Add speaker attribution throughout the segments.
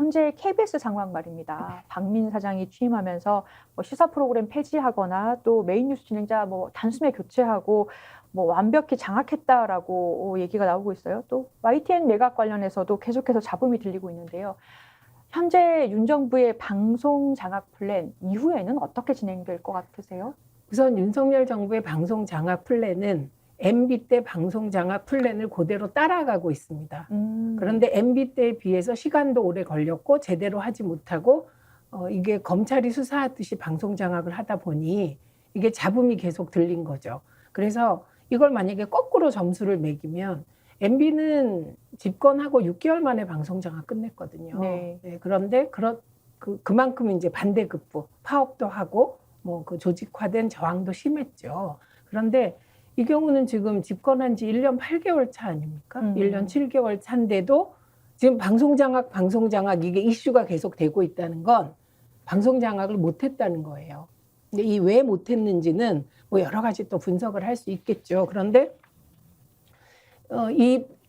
Speaker 1: 현재 KBS 상황 말입니다. 박민 사장이 취임하면서 뭐 시사 프로그램 폐지하거나 또 메인 뉴스 진행자 뭐 단숨에 교체하고 뭐 완벽히 장악했다라고 얘기가 나오고 있어요. 또 YTN 매각 관련해서도 계속해서 잡음이 들리고 있는데요. 현재 윤 정부의 방송 장악 플랜 이후에는 어떻게 진행될 것 같으세요?
Speaker 2: 우선 윤석열 정부의 방송 장악 플랜은 MB 때 방송 장악 플랜을 그대로 따라가고 있습니다. 그런데 MB 때에 비해서 시간도 오래 걸렸고 제대로 하지 못하고 이게 검찰이 수사하듯이 방송 장악을 하다 보니 이게 잡음이 계속 들린 거죠. 그래서 이걸 만약에 거꾸로 점수를 매기면 MB는 집권하고 6개월 만에 방송 장악 끝냈거든요.
Speaker 1: 네.
Speaker 2: 네, 그런데 그만큼 이제 반대급부 파업도 하고 뭐 그 조직화된 저항도 심했죠. 그런데 이 경우는 지금 집권한 지 1년 8개월 차 아닙니까? 1년 7개월 차인데도 지금 방송 장악 이게 이슈가 계속 되고 있다는 건 방송 장악을 못했다는 거예요. 근데 이 왜 못했는지는 뭐 여러 가지 또 분석을 할 수 있겠죠. 그런데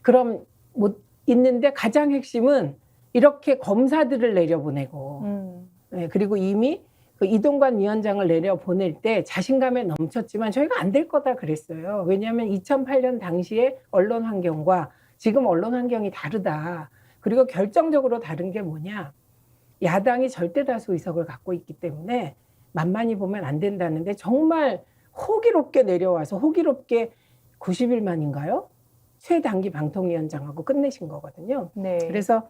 Speaker 2: 그럼 못 있는데 가장 핵심은 이렇게 검사들을 내려보내고 네, 그리고 이미 그 이동관 위원장을 내려보낼 때 자신감에 넘쳤지만 저희가 안 될 거다 그랬어요. 왜냐하면 2008년 당시에 언론 환경과 지금 언론 환경이 다르다. 그리고 결정적으로 다른 게 뭐냐. 야당이 절대 다수 의석을 갖고 있기 때문에 만만히 보면 안 된다는데 정말 호기롭게 내려와서 호기롭게 90일 만인가요? 최단기 방통위원장하고 끝내신 거거든요.
Speaker 1: 네.
Speaker 2: 그래서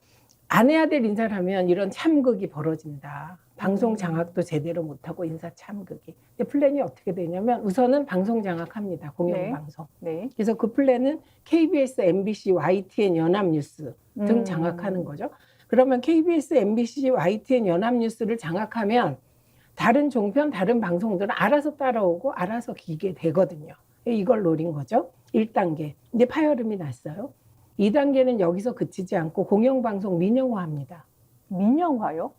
Speaker 2: 안 해야 될 인사를 하면 이런 참극이 벌어진다. 방송 장악도 제대로 못하고 인사 참극이. 근데 플랜이 어떻게 되냐면 우선은 방송 장악합니다. 공영방송.
Speaker 1: 네.
Speaker 2: 그래서 그 플랜은 KBS, MBC, YTN, 연합뉴스 등 장악하는 거죠. 그러면 KBS, MBC, YTN, 연합뉴스를 장악하면 다른 종편, 다른 방송들은 알아서 따라오고 알아서 기게 되거든요. 이걸 노린 거죠. 1단계. 근데 파열음이 났어요. 2단계는 여기서 그치지 않고 공영방송 민영화합니다.
Speaker 1: 민영화요?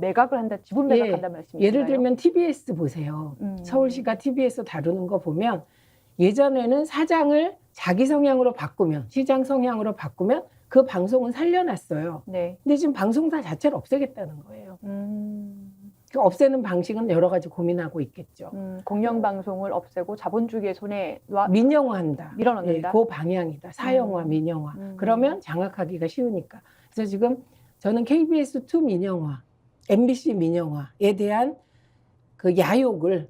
Speaker 1: 매각을 한다, 지분 매각한다 말씀이신가요?
Speaker 2: 예를 들면 TBS 보세요. 서울시가 TBS 다루는 거 보면 예전에는 사장을 자기 성향으로 바꾸면, 시장 성향으로 바꾸면 그 방송은 살려놨어요.
Speaker 1: 네.
Speaker 2: 근데 지금 방송사 자체를 없애겠다는 거예요. 그 없애는 방식은 여러 가지 고민하고 있겠죠.
Speaker 1: 공영방송을 없애고 자본주의의 손에
Speaker 2: 민영화한다.
Speaker 1: 밀어넣는다.
Speaker 2: 그 방향이다. 사형화, 민영화. 그러면 장악하기가 쉬우니까. 그래서 지금 저는 KBS2 민영화, MBC 민영화에 대한 그 야욕을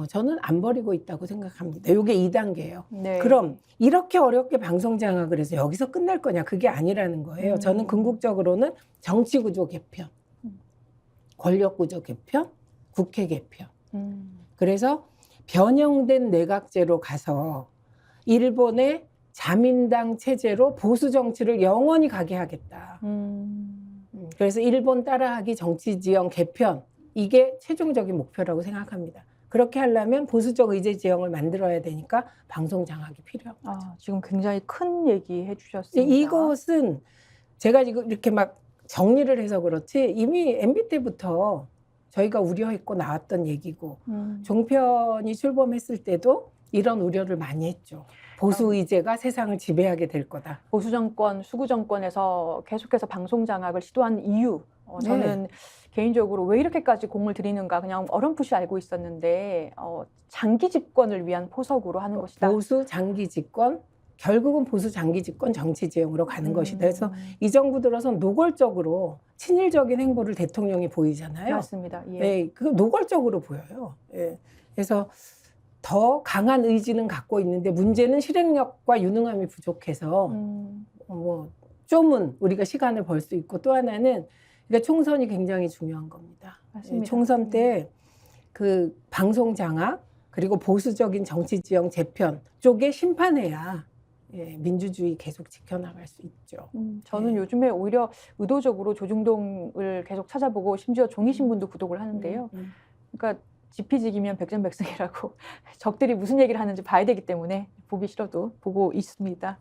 Speaker 2: 저는 안 버리고 있다고 생각합니다. 이게 2단계예요.
Speaker 1: 네.
Speaker 2: 그럼 이렇게 어렵게 방송 장악을 해서 여기서 끝날 거냐? 그게 아니라는 거예요. 저는 궁극적으로는 정치구조 개편, 권력구조 개편, 국회 개편. 그래서 변형된 내각제로 가서 일본의 자민당 체제로 보수 정치를 영원히 가게 하겠다. 그래서 일본 따라하기 정치지형 개편, 이게 최종적인 목표라고 생각합니다. 그렇게 하려면 보수적 의제 지형을 만들어야 되니까 방송 장악이 필요합니다.
Speaker 1: 지금 굉장히 큰 얘기 해주셨습니다.
Speaker 2: 이것은 제가 지금 이렇게 막 정리를 해서 그렇지 이미 MB 때부터 저희가 우려했고 나왔던 얘기고 종편이 출범했을 때도 이런 우려를 많이 했죠. 보수 의제가 세상을 지배하게 될 거다.
Speaker 1: 보수 정권, 수구 정권에서 계속해서 방송 장악을 시도한 이유, 저는 개인적으로 왜 이렇게까지 공을 들이는가 그냥 어렴풋이 알고 있었는데 장기 집권을 위한 포석으로 하는 것이다.
Speaker 2: 보수 장기 집권, 결국은 보수 장기 집권 정치 지형으로 가는 것이다. 그래서 이 정부 들어서 노골적으로 친일적인 행보를 대통령이 보이잖아요.
Speaker 1: 맞습니다. 예.
Speaker 2: 네, 그 노골적으로 보여요. 예. 그래서 더 강한 의지는 갖고 있는데 문제는 실행력과 유능함이 부족해서 뭐 좀은 우리가 시간을 벌 수 있고 또 하나는 그러니까 총선이 굉장히 중요한 겁니다.
Speaker 1: 맞습니다.
Speaker 2: 총선 때 그 방송 장악 그리고 보수적인 정치 지형 재편 쪽에 심판해야 민주주의 계속 지켜나갈 수 있죠.
Speaker 1: 저는 요즘에 오히려 의도적으로 조중동을 계속 찾아보고 심지어 종이신문도 구독을 하는데요. 그러니까 지피지기면 백전백승이라고 적들이 무슨 얘기를 하는지 봐야 되기 때문에 보기 싫어도 보고 있습니다.